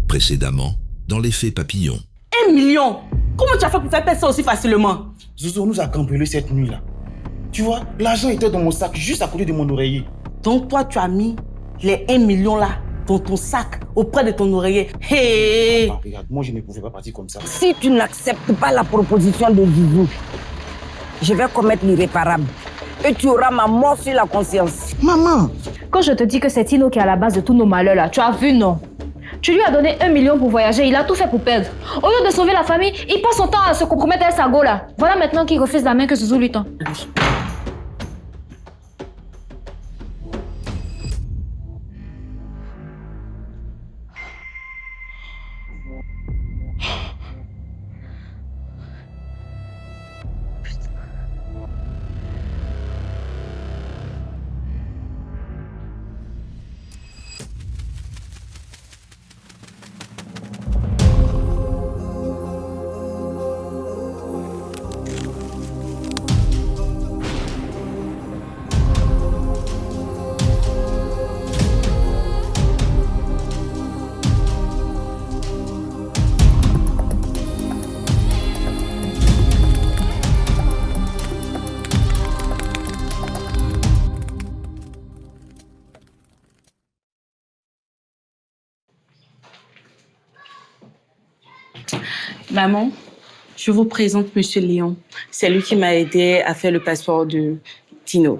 Précédemment, dans l'effet papillon. 1 million! Comment tu as fait pour faire ça aussi facilement? Zozo nous a cambriolé cette nuit-là. Tu vois, l'argent était dans mon sac, juste à côté de mon oreiller. Donc toi, tu as mis les 1 million là dans ton sac, auprès de ton oreiller. Hey! Ah, regarde, moi je ne pouvais pas partir comme ça. Si tu n'acceptes pas la proposition de Zouzou, je vais commettre l'irréparable. Et tu auras ma mort sur la conscience. Maman! Quand je te dis que c'est Tino qui est à la base de tous nos malheurs là, tu as vu, non? Tu lui as donné 1 million pour voyager, il a tout fait pour perdre. Au lieu de sauver la famille, il passe son temps à se compromettre avec sa go là. Voilà maintenant qu'il refuse la main que Zouzou lui tend. Maman, je vous présente Monsieur Léon. C'est lui qui m'a aidé à faire le passeport de Tino.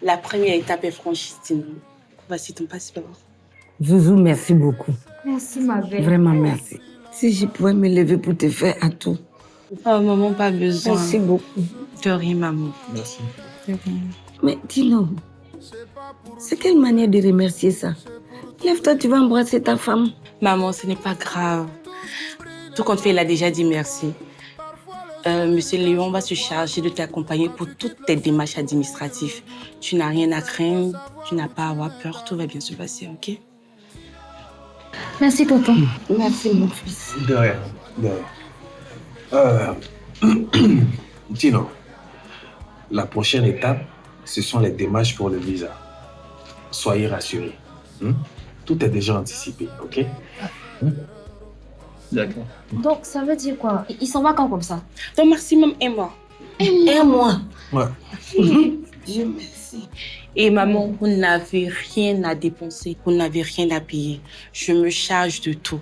La première étape est franchie, Tino. Voici ton passeport. Zouzou, merci beaucoup. Merci ma belle. Vraiment merci. Si je pouvais me lever pour te faire à tout. Oh, maman, pas besoin. Merci beaucoup. De rien, maman. Merci. De rien. Mais Tino, c'est quelle manière de remercier ça? Lève-toi, tu vas embrasser ta femme. Maman, ce n'est pas grave. Tout compte fait, il a déjà dit merci. Monsieur Léon va se charger de t'accompagner pour toutes tes démarches administratives. Tu n'as rien à craindre, tu n'as pas à avoir peur, tout va bien se passer, ok? Merci tonton. Merci mon fils. De rien, de rien. Tino, la prochaine étape, ce sont les démarches pour le visa. Soyez rassurés. Tout est déjà anticipé, ok? D'accord. Donc ça veut dire quoi? Il s'en va quand comme ça? Ton maximum est mort. Un mois. Ouais. Dieu merci. Et maman, vous n'avez rien à dépenser, vous n'avez rien à payer. Je me charge de tout.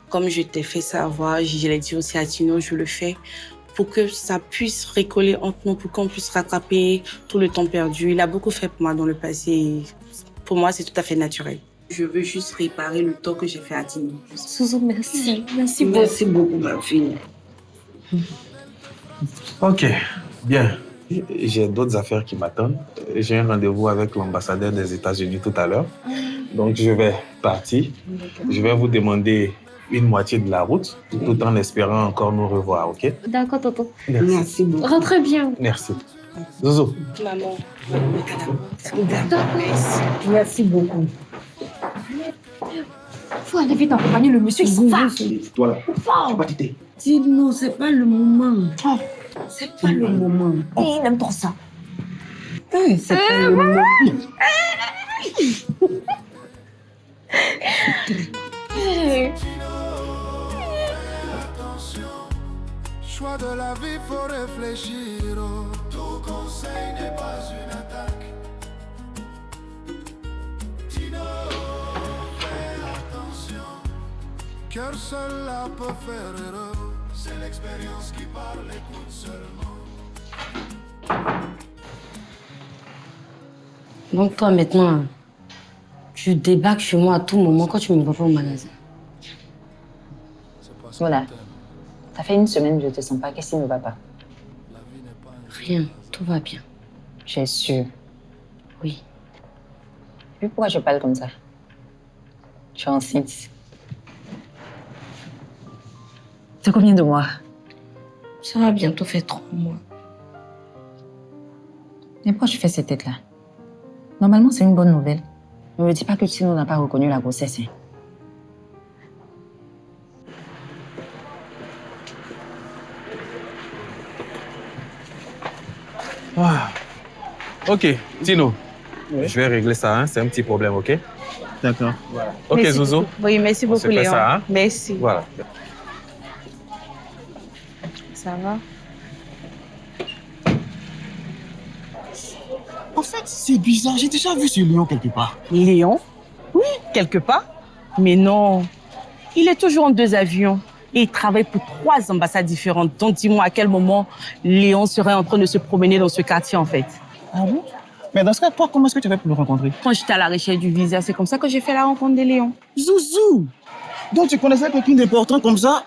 Comme je t'ai fait savoir, je l'ai dit aussi à Tino, je le fais pour que ça puisse récoller entre nous, pour qu'on puisse rattraper tout le temps perdu. Il a beaucoup fait pour moi dans le passé. Pour moi, c'est tout à fait naturel. Je veux juste réparer le tort que j'ai fait à Tino. Zouzou, merci. Merci beaucoup. Merci beaucoup, ma fille. Ok, bien. J'ai d'autres affaires qui m'attendent. J'ai un rendez-vous avec l'ambassadeur des États-Unis tout à l'heure. Donc, je vais partir. Je vais vous demander une moitié de la route, tout en espérant encore nous revoir, ok? D'accord tonton. Merci beaucoup. Rentrez bien. Merci. Zozo. Maman, Merci beaucoup. Faut aller vite accompagner le monsieur, il s'en va. Toi là, tu vas t'aider. Tino, c'est pas le moment. C'est pas le moment. Il aime trop ça. C'est pas le moment. Choix de la vie, faut réfléchir. Tout conseil n'est pas une attaque. Tino, fais attention. Cœur seul là peut faire erreur. C'est l'expérience qui parle, écoute seulement. Donc toi maintenant, tu débarques chez moi à tout moment quand tu me vois pas au magasin. Voilà. Ça fait une semaine que je te sens pas. Qu'est-ce qui ne va pas? Rien, tout va bien. Tu es sûre? Oui. Puis pourquoi je parle comme ça? Tu es enceinte. C'est combien de mois? Ça va bientôt faire 3 mois. Mais pourquoi tu fais cette tête-là? Normalement, c'est une bonne nouvelle. Ne me dis pas que Tino n'a pas reconnu la grossesse. Hein. Ah. Ok, Tino. Je vais régler ça, hein? C'est un petit problème, ok? D'accord. Voilà. Ok, Merci Zouzou. beaucoup. Oui, merci On beaucoup, se fait Léon. ça, hein? Merci. Voilà. Ça va? En fait, c'est bizarre. J'ai déjà vu ce lion quelque part. Léon? Oui, quelque part. Mais non. Il est toujours en 2 avions. Et il travaille pour 3 ambassades différentes. Donc dis-moi à quel moment Léon serait en train de se promener dans ce quartier, en fait. Ah bon? Mais dans ce cas, toi, comment est-ce que tu vas pour le rencontrer? Quand j'étais à la recherche du visa, c'est comme ça que j'ai fait la rencontre de Léon. Zouzou! Donc tu connaissais quelqu'un d'important comme ça,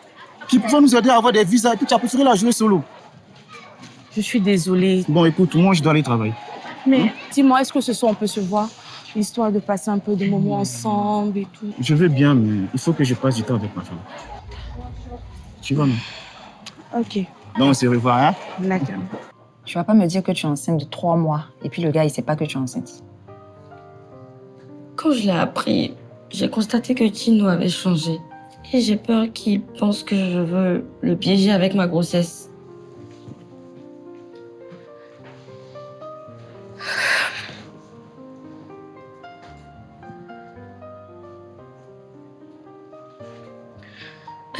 qui pouvait nous aider à avoir des visas, et puis tu as préféré la jouer solo. Je suis désolée. Bon, écoute, moi, je dois aller travailler. Mais dis-moi, est-ce que ce soir on peut se voir? Histoire de passer un peu de moments ensemble et tout. Je veux bien, mais il faut que je passe du temps avec ma femme. Tu vois, non? Ok, Donc, on se revoit, hein? d'accord. Tu vas pas me dire que tu es enceinte de 3 mois et puis le gars, il sait pas que tu es enceinte. Quand je l'ai appris, j'ai constaté que Tino avait changé. Et j'ai peur qu'il pense que je veux le piéger avec ma grossesse.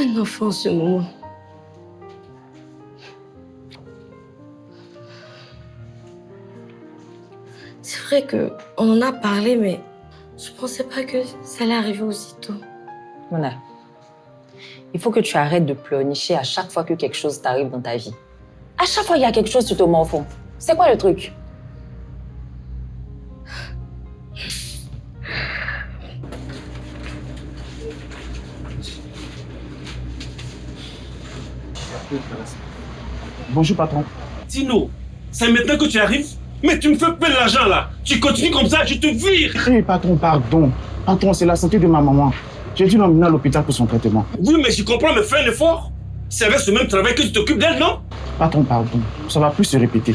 Un enfant en ce moment. C'est vrai qu'on en a parlé, mais je pensais pas que ça allait arriver aussitôt. Mona, il faut que tu arrêtes de pleurnicher à chaque fois que quelque chose t'arrive dans ta vie. À chaque fois qu'il y a quelque chose, tu te mords au fond. C'est quoi le truc? Bonjour, patron. Tino, c'est maintenant que tu arrives? Mais tu me fais perdre l'argent là. Tu continues comme ça, je te vire. Hé, patron, pardon. Patron, c'est la santé de ma maman. J'ai dû l'emmener à l'hôpital pour son traitement. Oui, mais je comprends, mais fais un effort. C'est avec ce même travail que tu t'occupes d'elle, non? Patron, pardon. Ça va plus se répéter.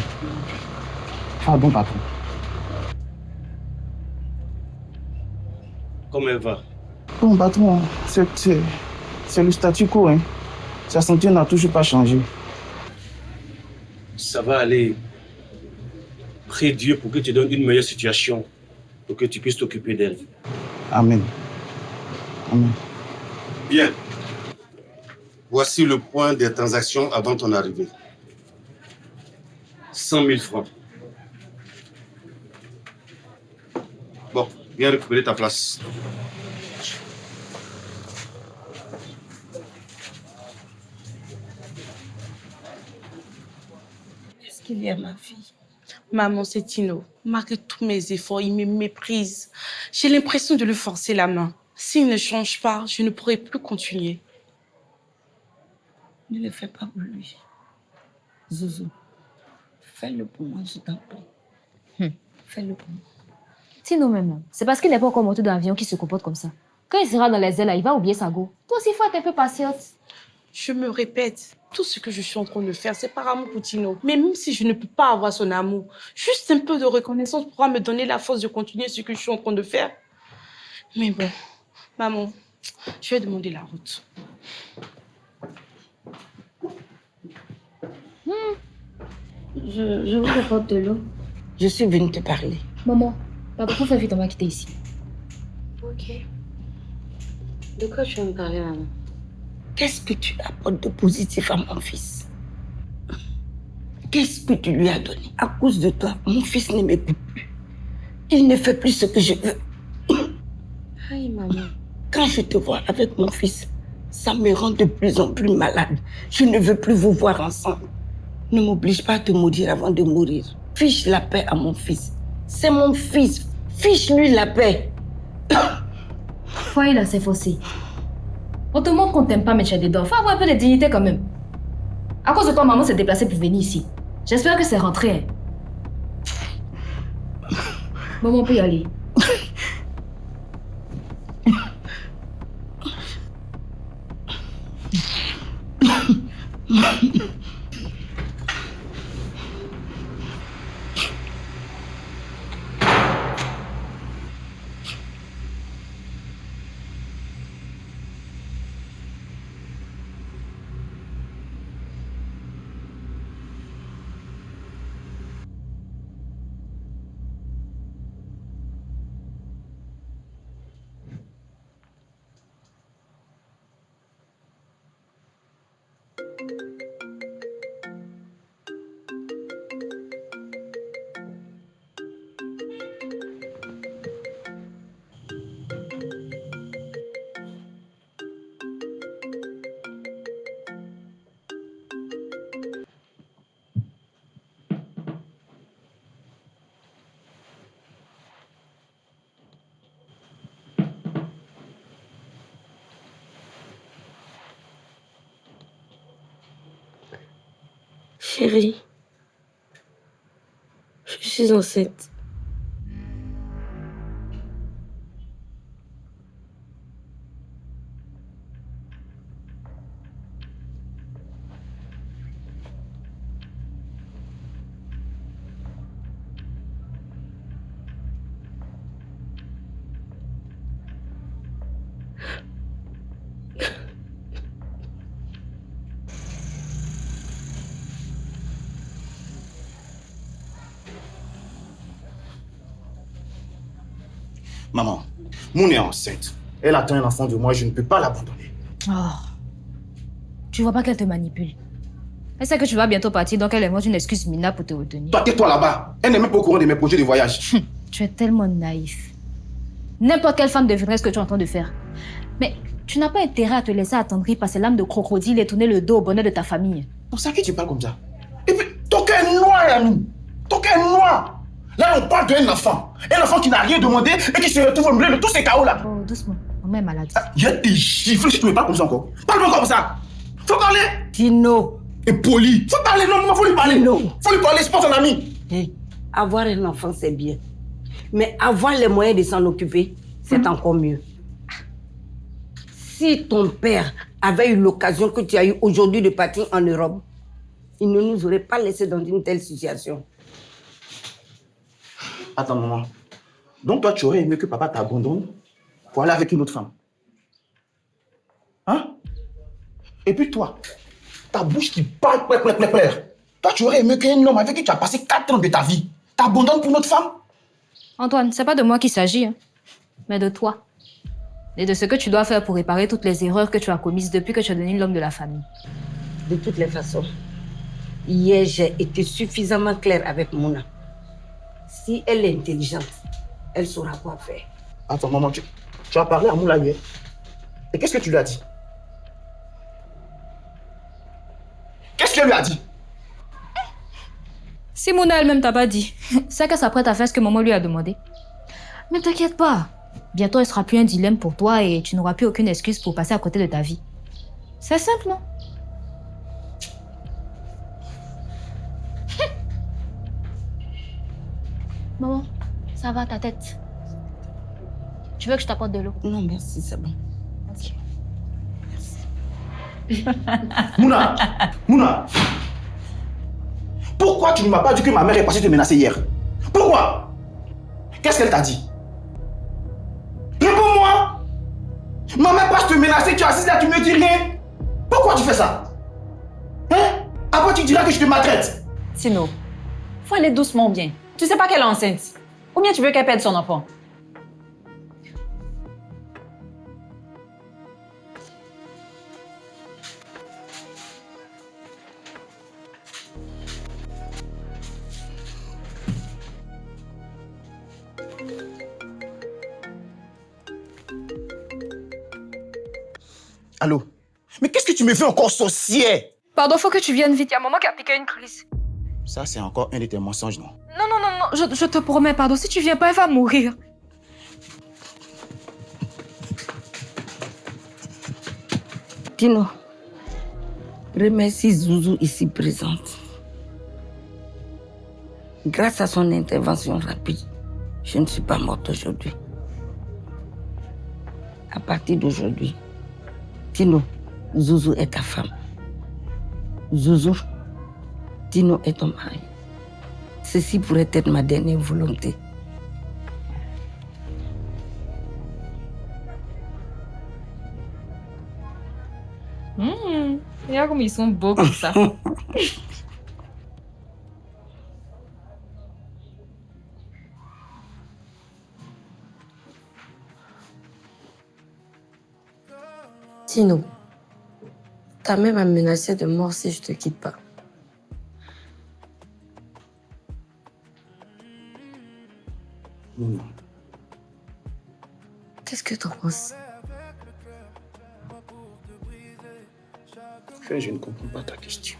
Pardon, patron. Comment elle va? Bon, patron, c'est le statu quo, hein. Sa santé n'a toujours pas changé. Ça va aller. Prie Dieu pour que tu donnes une meilleure situation, pour que tu puisses t'occuper d'elle. Amen. Amen. Bien. Voici le point des transactions avant ton arrivée. 100 000 francs. Bon, viens récupérer ta place. Qu'est-ce qu'il y a, ma fille? Maman, c'est Tino. Malgré tous mes efforts, il me méprise. J'ai l'impression de lui forcer la main. S'il ne change pas, je ne pourrai plus continuer. Ne le fais pas pour lui. Zouzou, fais-le pour moi, je t'en prie. Fais-le pour moi. Tino même, c'est parce qu'il n'est pas encore monté dans l'avion qu'il se comporte comme ça. Quand il sera dans les ailes, là, il va oublier sa go. Toi aussi, il faut être un peu patiente. Je me répète, tout ce que je suis en train de faire, c'est par amour pour Tino. Mais même si je ne peux pas avoir son amour, juste un peu de reconnaissance pourra me donner la force de continuer ce que je suis en train de faire. Mais bon, maman, je vais demander la route. Je vous apporte de l'eau. Je suis venue te parler. Maman, papa, fais vite, on va quitter ici. Ok. De quoi tu veux me parler, maman? Qu'est-ce que tu apportes de positif à mon fils? Qu'est-ce que tu lui as donné? À cause de toi, mon fils ne m'écoute plus. Il ne fait plus ce que je veux. Aïe, maman. Quand je te vois avec mon fils, ça me rend de plus en plus malade. Je ne veux plus vous voir ensemble. Ne m'oblige pas à te maudire avant de mourir. Fiche la paix à mon fils. C'est mon fils. Fiche-lui la paix. Foyer là, c'est faussé. On te montre qu'on t'aime pas, mais tu as des dents. Faut avoir un peu de dignité quand même. À cause de toi, maman s'est déplacée pour venir ici. J'espère que c'est rentré. Maman, on peut y aller. Chérie, je suis enceinte. Maman, Moune est enceinte. Elle attend un enfant de moi, je ne peux pas l'abandonner. Oh. Tu vois pas qu'elle te manipule. Elle sait que tu vas bientôt partir, donc elle invente une excuse minable pour te retenir. Toi, tais-toi là-bas. Elle n'est même pas au courant de mes projets de voyage. Tu es tellement naïf. N'importe quelle femme devinerait ce que tu es en train de faire. Mais tu n'as pas intérêt à te laisser attendrir par ces lames de crocodile et tourner le dos au bonheur de ta famille. Pour ça que tu parles comme ça. Et puis, ton cœur est noir, Yannou. Ton cœur est noir. Là, on parle d'un enfant. Un enfant qui n'a rien demandé et qui se retrouve au milieu de tous ces chaos-là. Oh, doucement. Maman est malade. Il y a des gifles si tu ne parles comme ça encore. Parle-moi comme ça. Faut parler. Tino. Et poli. Faut parler, non, faut lui parler. Tino. Faut lui parler, c'est pas ton ami. Hey, avoir un enfant, c'est bien. Mais avoir les moyens de s'en occuper, c'est encore mieux. Si ton père avait eu l'occasion que tu as eu aujourd'hui de partir en Europe, il ne nous aurait pas laissé dans une telle situation. Attends, maman. Donc toi, tu aurais aimé que papa t'abandonne pour aller avec une autre femme? Hein? Et puis toi, ta bouche qui parle, toi, tu aurais aimé qu'un homme avec qui tu as passé 4 ans de ta vie t'abandonne pour une autre femme? Antoine, c'est pas de moi qu'il s'agit, hein, mais de toi. Et de ce que tu dois faire pour réparer toutes les erreurs que tu as commises depuis que tu es devenu l'homme de la famille. De toutes les façons, hier, j'ai été suffisamment claire avec Mouna. Si elle est intelligente, elle saura quoi faire. Attends, maman, tu as parlé à Moula hier. Et qu'est-ce que tu lui as dit? Qu'est-ce qu'elle lui a dit? Si Mouna elle-même t'a pas dit, c'est qu'elle s'apprête à faire ce que maman lui a demandé. Mais t'inquiète pas, bientôt elle sera plus un dilemme pour toi et tu n'auras plus aucune excuse pour passer à côté de ta vie. C'est simple, non? Maman, ça va ta tête? Tu veux que je t'apporte de l'eau? Non, merci, c'est bon. Ok. Mouna! Mouna! Pourquoi tu ne m'as pas dit que ma mère est passée te menacer hier? Pourquoi? Qu'est-ce qu'elle t'a dit? Réponds-moi! Ma mère passe te menacer, tu es assise là, tu me dis rien. Pourquoi tu fais ça? Hein? Après tu diras que je te maltraite. Tino, faut aller doucement bien. Tu sais pas qu'elle est enceinte. Ou bien tu veux qu'elle perde son enfant? Allô? Mais qu'est-ce que tu me fais encore, sorcière? Pardon, faut que tu viennes vite. Il y a maman qui a piqué une crise. Ça, c'est encore un de tes mensonges, non? Non, je te promets, pardon. Si tu viens pas, elle va mourir. Tino, remercie Zouzou ici présente. Grâce à son intervention rapide, je ne suis pas morte aujourd'hui. À partir d'aujourd'hui, Tino, Zouzou est ta femme. Zouzou, Tino est ton mari. Ceci pourrait être ma dernière volonté. Regarde comme ils sont beaux comme ça. Tino, ta mère m'a menacé de mort si je te quitte pas. Non. Qu'est-ce que t'en penses? Je ne comprends pas ta question.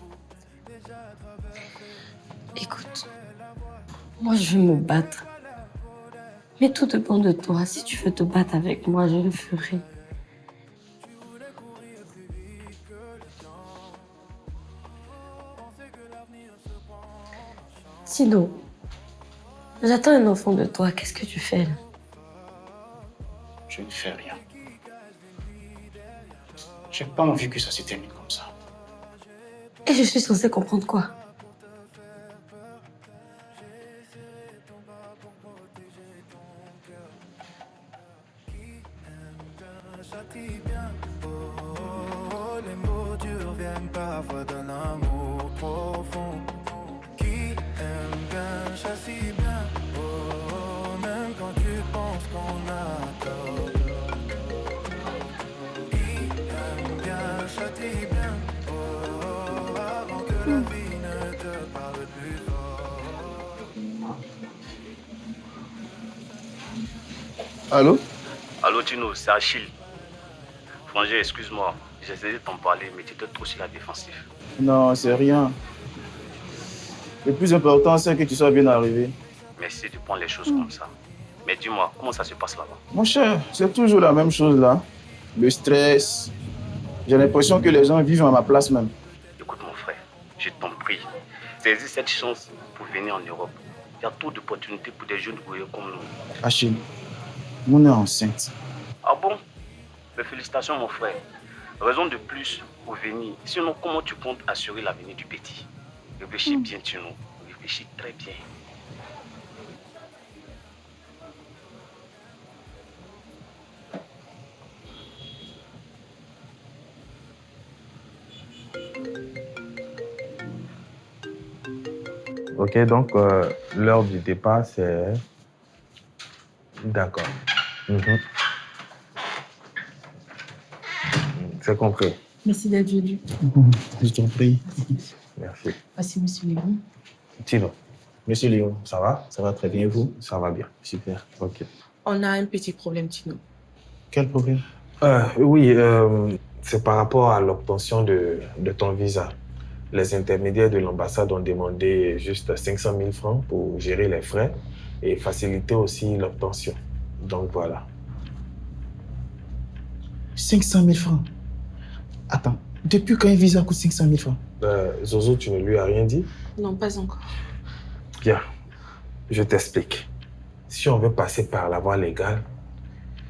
Écoute, moi je veux me battre. Mais tout dépend de toi. Si tu veux te battre avec moi, je le ferai. Tino, j'attends un enfant de toi. Qu'est-ce que tu fais là? Je ne fais rien. J'ai pas envie que ça se termine comme ça. Et je suis censée comprendre quoi? Les mots durs viennent parfois d'un amour profond. Qui aime bien châtie bien. Oh, même quand tu penses qu'on a tort. Qui aime bien châtie bien. Oh, avant que la vie ne te parle plus fort. Allô? Allô Tino, c'est Achille. Frangin, excuse-moi, j'essayais de t'en parler, mais tu étais trop sur la défensive. Non, c'est rien. Le plus important, c'est que tu sois bien arrivé. Merci de prendre les choses comme ça. Mais dis-moi, comment ça se passe là-bas? Mon cher, c'est toujours la même chose là. Le stress. J'ai l'impression que les gens vivent à ma place même. Écoute mon frère, je t'en prie, saisis cette chance pour venir en Europe. Il y a trop d'opportunités pour des jeunes ouvriers comme nous. Achille, mon est enceinte. Ah bon? Mais félicitations mon frère. Raison de plus pour venir. Sinon, comment tu comptes assurer l'avenir du petit? Réfléchis bien, Tino. Réfléchis très bien. Ok, donc l'heure du départ, c'est... D'accord. C'est compris. Merci d'être venu. Je t'en prie. Merci. Voici Monsieur Léon. Tino, Monsieur Léon, ça va? ça va très bien et vous? Ça va bien. Super. Ok. On a un petit problème, Tino. Quel problème? Oui, c'est par rapport à l'obtention de ton visa. Les intermédiaires de l'ambassade ont demandé juste 500 000 francs pour gérer les frais et faciliter aussi l'obtention. Donc voilà. 500 000 francs. Attends, depuis quand un visa coûte 500 000 francs? Zozo, tu ne lui as rien dit? Non, pas encore. Bien, je t'explique. Si on veut passer par la voie légale,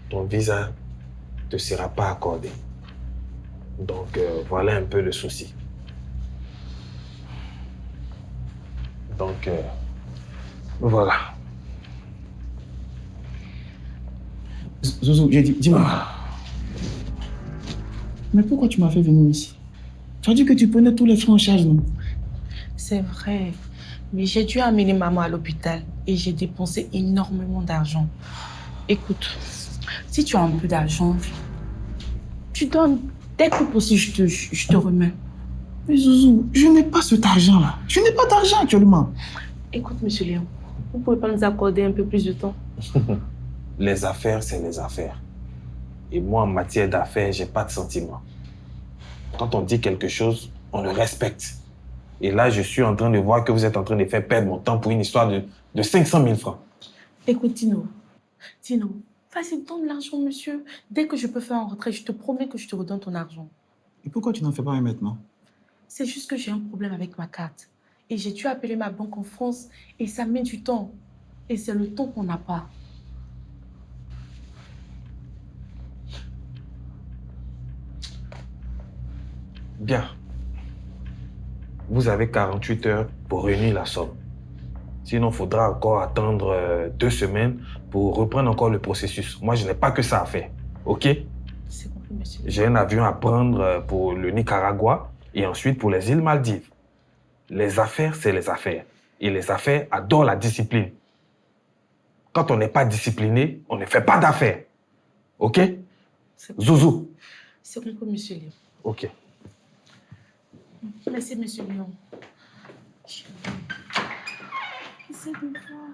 ton visa ne te sera pas accordé. Donc voilà un peu le souci. Donc voilà. Zouzou, j'ai dit, dis-moi. Mais pourquoi tu m'as fait venir ici? Tu as dit que tu prenais tous les frais en charge, non? C'est vrai. Mais j'ai dû amener maman à l'hôpital et j'ai dépensé énormément d'argent. Écoute, si tu as un peu d'argent, tu donnes. Dès que possible, je te remets. Mais Zouzou, je n'ai pas cet argent-là. Je n'ai pas d'argent actuellement. Écoute, Monsieur Léon, vous pouvez pas nous accorder un peu plus de temps? Les affaires, c'est les affaires. Et moi, en matière d'affaires, j'ai pas de sentiments. Quand on dit quelque chose, on le respecte. Et là, je suis en train de voir que vous êtes en train de faire perdre mon temps pour une histoire de 500 000 francs. Écoute, Tino, vas-y, donne l'argent, monsieur. Dès que je peux faire un retrait, je te promets que je te redonne ton argent. Et pourquoi tu n'en fais pas un maintenant? C'est juste que j'ai un problème avec ma carte. Et j'ai dû appeler ma banque en France et ça met du temps. Et c'est le temps qu'on n'a pas. Bien. Vous avez 48 heures pour réunir la somme. Sinon, il faudra encore attendre 2 semaines pour reprendre encore le processus. Moi, je n'ai pas que ça à faire. OK? C'est compris, monsieur. J'ai un avion à prendre pour le Nicaragua et ensuite pour les îles Maldives. Les affaires, c'est les affaires. Et les affaires adorent la discipline. Quand on n'est pas discipliné, on ne fait pas d'affaires. OK? Zouzou. C'est compris, monsieur Léon. OK. Merci, monsieur Léon. Essaie de voir.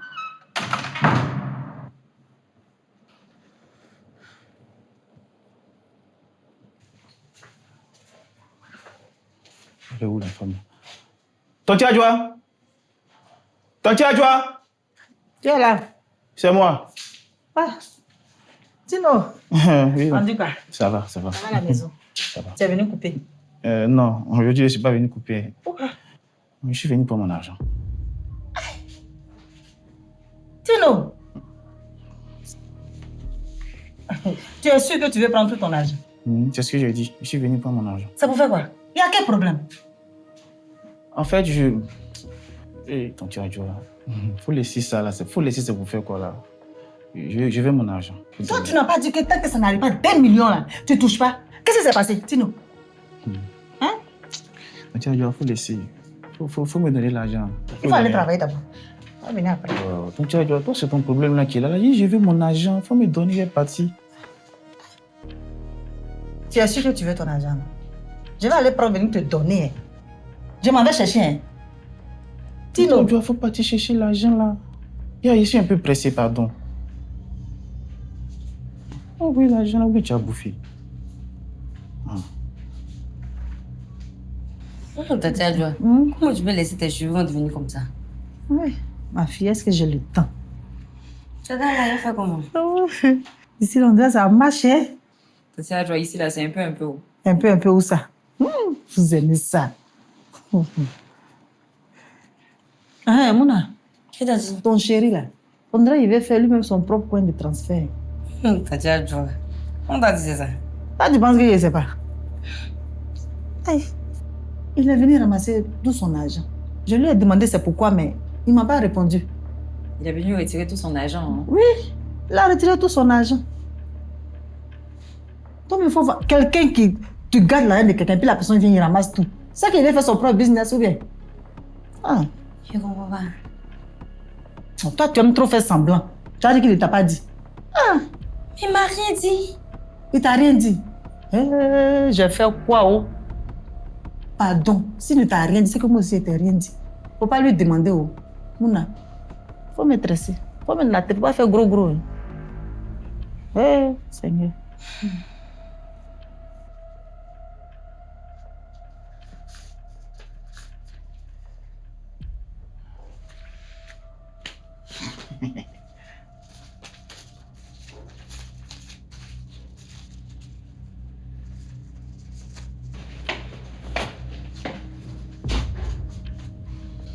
Elle est où la femme? Tonti Adjoa! Tonti Adjoa! Tu es là? C'est moi. Ah, Tino, Oui, on dit quoi? ça va, ça va. Ça va à la maison? Ça va. Tu es venu couper? Non, aujourd'hui, je ne suis pas venu couper. Pourquoi? Je suis venu pour mon argent. Tino! Tu es sûr que tu veux prendre tout ton argent? C'est ce que j'ai dit. Je suis venu prendre mon argent. C'est pour faire quoi? Il y a quel problème? En fait, ton Adjoa, faut laisser ça là. Faut laisser ça pour faire quoi là? Je veux mon argent. Toi, tu n'as pas dit que tant que ça n'arrive pas des millions là, tu ne touches pas. Qu'est-ce qui s'est passé, Tino? Hein? Ton Adjoa, faut laisser. Faut me donner l'argent. Il faut aller travailler d'abord. On va venir après. Ton Adjoa, toi, c'est ton problème là qui est là. Je veux mon argent. Faut me donner, je vais partir. Tu es sûr que tu veux ton argent? Je vais aller prendre, venir te donner. Je m'en vais chercher. Hein. Tino, il faut partir chercher l'argent là. Je suis un peu pressé, pardon. Oh oui, l'argent là, oui, tu as bouffé. Tati Adjoa, comment tu peux laisser tes cheveux vont devenir comme ça? Oui, ma fille, est-ce que j'ai le temps? Ça va, faire comment? Ici, l'endroit, ça a marché. Tati Adjoa, ici, là, c'est un peu haut. Un peu où ça? Vous aimez ça. Ah, Mouna. Qu'est-ce que t'as dit? Ton chéri, là. On dirait qu'il veut faire lui-même son propre point de transfert. Tati Adjoa, on t'a dit ça? Ah, tu penses que je ne sais pas? Aïe. Il est venu ramasser tout son argent. Je lui ai demandé c'est pourquoi, mais il ne m'a pas répondu. Il est venu retirer tout son argent. Hein? Oui, il a retiré tout son argent. Donc, il faut voir quelqu'un qui... Tu gardes l'argent de quelqu'un, puis la personne vient, il ramasse tout. C'est ça qu'il veut faire son propre business ou bien? Ah. Je comprends pas. Toi, tu aimes trop faire semblant. Tu as dit qu'il ne t'a pas dit. Ah. Il m'a rien dit. Il t'a rien dit. J'ai fait quoi, oh? Pardon, s'il ne t'a rien dit, c'est que moi aussi, je t'ai rien dit. Faut pas lui demander, oh. Mouna, faut me tresser. Faut me la tête, faut pas faire gros. Seigneur.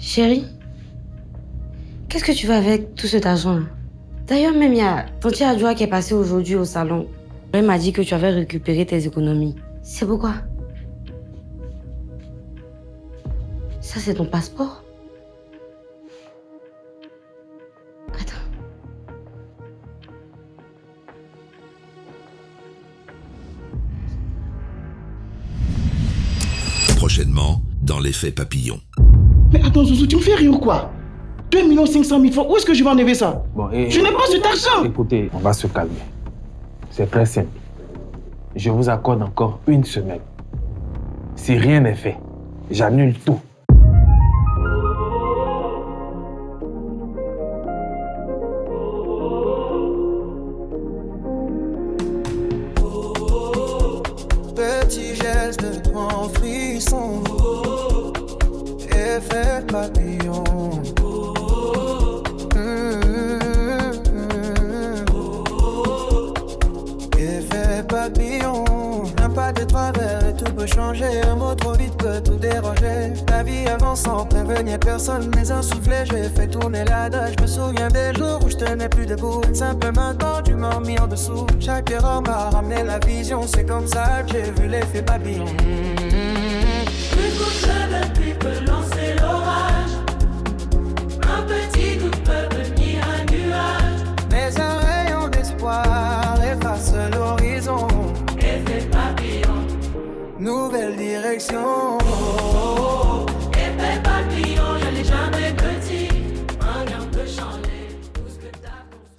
Chérie, qu'est-ce que tu veux avec tout cet argent? D'ailleurs, même il y a ton petit Adjoa qui est passé aujourd'hui au salon. Elle m'a dit que tu avais récupéré tes économies. C'est pourquoi? Ça, c'est ton passeport? Prochainement, dans l'effet papillon. Mais attends, Zouzou, tu me fais rire ou quoi? 2 500 000 francs, où est-ce que je vais enlever ça? Je n'ai pas cet argent! Écoutez, on va se calmer. C'est très simple. Je vous accorde encore 1 semaine. Si rien n'est fait, j'annule tout. Petit geste en frisson, effet papillon. Effet papillon. Un pas de travers et tout peut changer. Un mot trop vite peut tout déranger. La vie avance sans prévenir personne, mais un soufflet, j'ai fait tourner l'adage. Je me souviens des jours où je tenais plus debout. Simplement quand tu m'as mis en dessous. Chaque erreur m'a ramené la vision. C'est comme ça que j'ai vu l'effet papillon. Une goutte de pluie peut lancer l'orage. Un petit doute peut devenir un nuage. Mais un rayon d'espoir efface l'horizon. Effet papillon. Nouvelle direction.